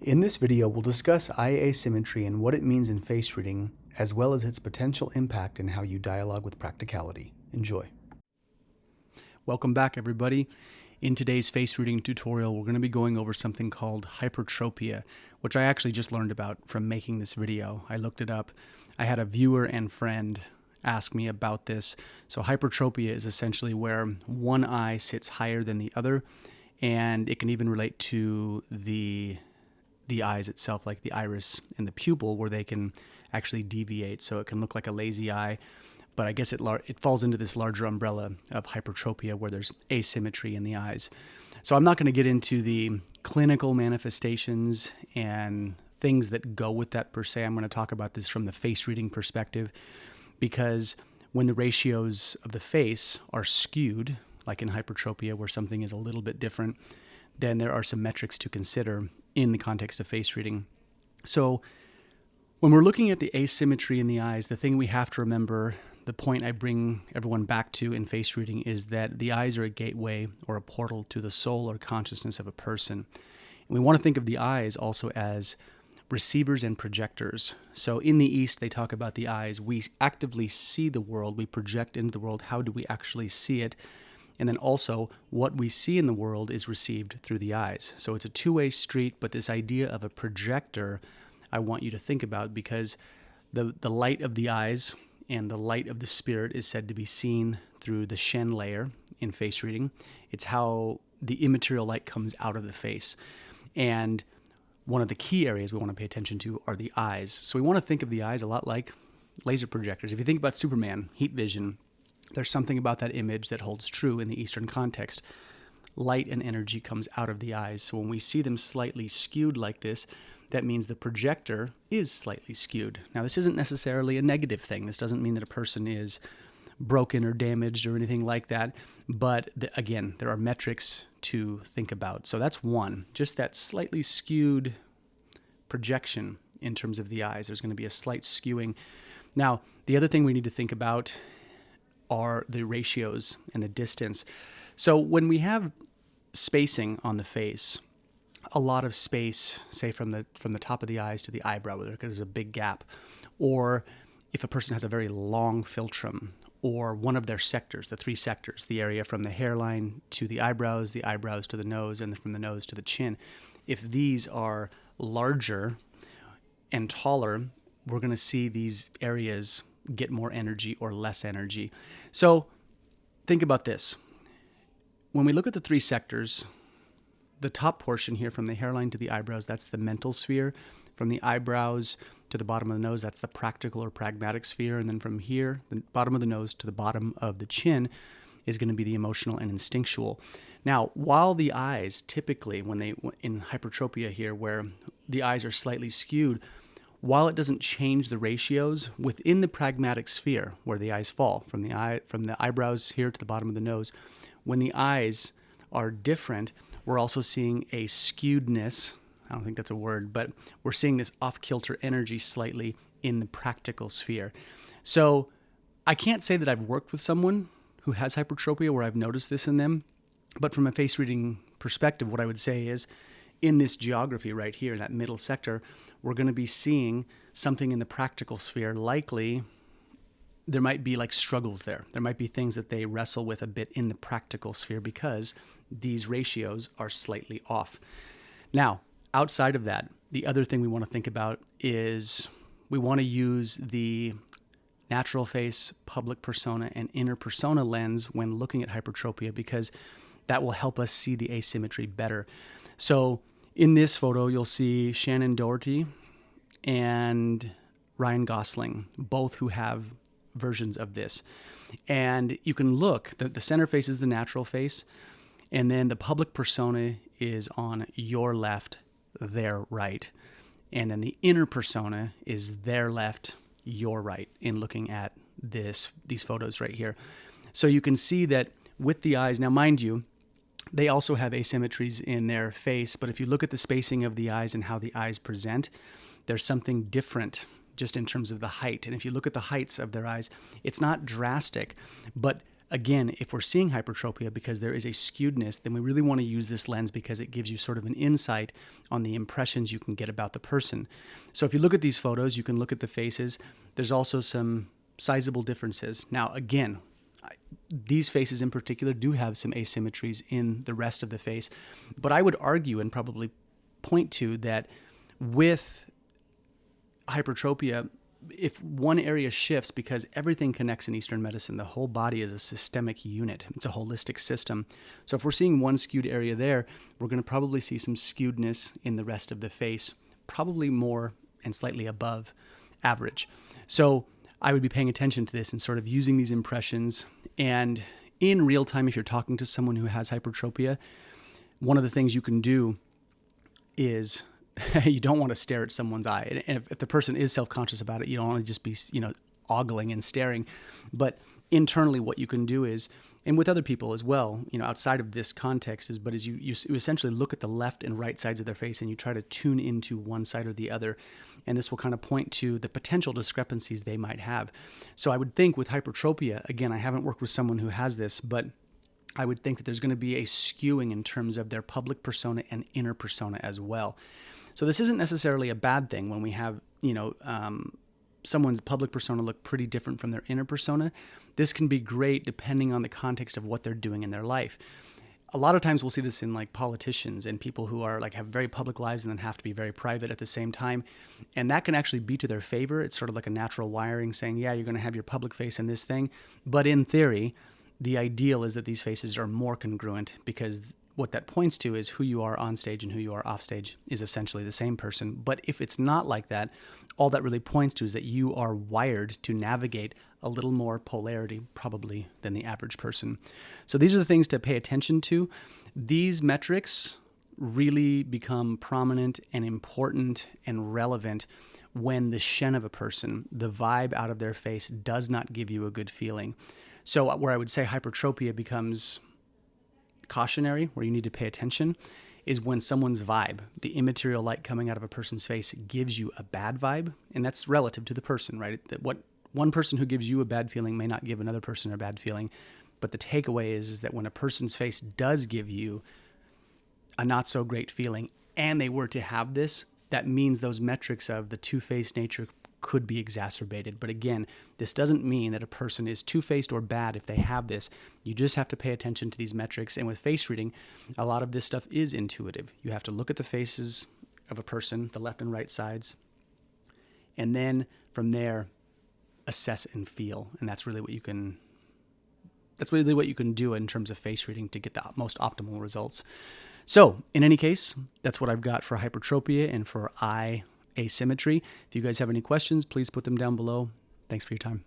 In this video, we'll discuss eye asymmetry and what it means in face reading, as well as its potential impact in how you dialogue with practicality. Enjoy. Welcome back, everybody. In today's face reading tutorial, we're going to be going over something called hypertropia, which I actually just learned about from making this video. I looked it up. I had a viewer and friend ask me about this. So hypertropia is essentially where one eye sits higher than the other, and it can even relate to the eyes itself, like the iris and the pupil, where they can actually deviate. So it can look like a lazy eye, but I guess it falls into this larger umbrella of hypertropia where there's asymmetry in the eyes. So I'm not going to get into the clinical manifestations and things that go with that per se. I'm going to talk about this from the face reading perspective, because when the ratios of the face are skewed, like in hypertropia where something is a little bit different, then there are some metrics to consider in the context of face reading. So when we're looking at the asymmetry in the eyes, the thing we have to remember, the point I bring everyone back to in face reading, is that the eyes are a gateway or a portal to the soul or consciousness of a person. And we want to think of the eyes also as receivers and projectors. So in the East, they talk about the eyes. We actively see the world. We project into the world. How do we actually see it? And then also, what we see in the world is received through the eyes. So it's a two-way street, but this idea of a projector, I want you to think about, because the light of the eyes and the light of the spirit is said to be seen through the Shen layer in face reading. It's how the immaterial light comes out of the face. And one of the key areas we want to pay attention to are the eyes. So we want to think of the eyes a lot like laser projectors. If you think about Superman, heat vision, there's something about that image that holds true in the Eastern context. Light and energy comes out of the eyes. So when we see them slightly skewed like this, that means the projector is slightly skewed. Now, this isn't necessarily a negative thing. This doesn't mean that a person is broken or damaged or anything like that. But again, there are metrics to think about. So that's one, just that slightly skewed projection in terms of the eyes. There's going to be a slight skewing. Now, the other thing we need to think about are the ratios and the distance. So when we have spacing on the face, a lot of space, say from the top of the eyes to the eyebrow, where there's a big gap, or if a person has a very long philtrum, or one of their sectors, the three sectors, the area from the hairline to the eyebrows to the nose, and then from the nose to the chin, if these are larger and taller, we're going to see these areas get more energy or less energy. So think about this. When we look at the three sectors, the top portion here from the hairline to the eyebrows, that's the mental sphere. From the eyebrows to the bottom of the nose, that's the practical or pragmatic sphere. And then from here, the bottom of the nose to the bottom of the chin is going to be the emotional and instinctual. Now, while the eyes typically, in hypertropia here, where the eyes are slightly skewed, while it doesn't change the ratios within the pragmatic sphere where the eyes fall, from the eyebrows here to the bottom of the nose, when the eyes are different, we're also seeing a skewedness. I don't think that's a word, but we're seeing this off-kilter energy slightly in the practical sphere. So I can't say that I've worked with someone who has hypertropia where I've noticed this in them, but from a face reading perspective, what I would say is, in this geography right here, in that middle sector, we're going to be seeing something in the practical sphere. Likely, there might be like struggles there. There might be things that they wrestle with a bit in the practical sphere because these ratios are slightly off. Now, outside of that, the other thing we want to think about is we want to use the natural face, public persona, and inner persona lens when looking at hypertropia, because that will help us see the asymmetry better. So in this photo, you'll see Shannon Doherty and Ryan Gosling, both who have versions of this. And you can look, the center face is the natural face, and then the public persona is on your left, their right. And then the inner persona is their left, your right, in looking at these photos right here. So you can see that with the eyes, now mind you, they also have asymmetries in their face, but if you look at the spacing of the eyes and how the eyes present, there's something different just in terms of the height. And if you look at the heights of their eyes, it's not drastic, but Again, if we're seeing hypertropia because there is a skewedness, then we really want to use this lens because it gives you sort of an insight on the impressions you can get about the person. So if you look at these photos, you can look at the faces. There's also some sizable differences. Now, again, these faces in particular do have some asymmetries in the rest of the face, but I would argue and probably point to that with hypertropia, if one area shifts, because everything connects in Eastern medicine, the whole body is a systemic unit. It's a holistic system. So if we're seeing one skewed area there, we're going to probably see some skewedness in the rest of the face, probably more and slightly above average. So I would be paying attention to this and sort of using these impressions. And in real time, if you're talking to someone who has hypertropia, one of the things you can do is you don't want to stare at someone's eye. And if the person is self-conscious about it, you don't want to just be, ogling and staring. But internally, what you can do is, and with other people as well, outside of this context, is you essentially look at the left and right sides of their face and you try to tune into one side or the other. And this will kind of point to the potential discrepancies they might have. So I would think with hypertropia, again, I haven't worked with someone who has this, but I would think that there's going to be a skewing in terms of their public persona and inner persona as well. So this isn't necessarily a bad thing when we have, someone's public persona look pretty different from their inner persona. This can be great depending on the context of what they're doing in their life. A lot of times we'll see this in like politicians and people who are have very public lives and then have to be very private at the same time. And that can actually be to their favor. It's sort of like a natural wiring saying, yeah, you're going to have your public face in this thing. But in theory, the ideal is that these faces are more congruent, because what that points to is who you are on stage and who you are off stage is essentially the same person. But if it's not like that, all that really points to is that you are wired to navigate a little more polarity probably than the average person. So these are the things to pay attention to. These metrics really become prominent and important and relevant when the shen of a person, the vibe out of their face, does not give you a good feeling. So where I would say hypertropia becomes cautionary, where you need to pay attention, is when someone's vibe, the immaterial light coming out of a person's face, gives you a bad vibe. And that's relative to the person, right? That what one person who gives you a bad feeling may not give another person a bad feeling. But the takeaway is that when a person's face does give you a not so great feeling and they were to have this, that means those metrics of the two-faced nature could be exacerbated. But again, this doesn't mean that a person is two-faced or bad if they have this. You just have to pay attention to these metrics. And with face reading, a lot of this stuff is intuitive. You have to look at the faces of a person, the left and right sides, and then from there, assess and feel. And that's really what you can do in terms of face reading to get the most optimal results. So in any case, that's what I've got for hypertropia and for eye asymmetry. If you guys have any questions, please put them down below. Thanks for your time.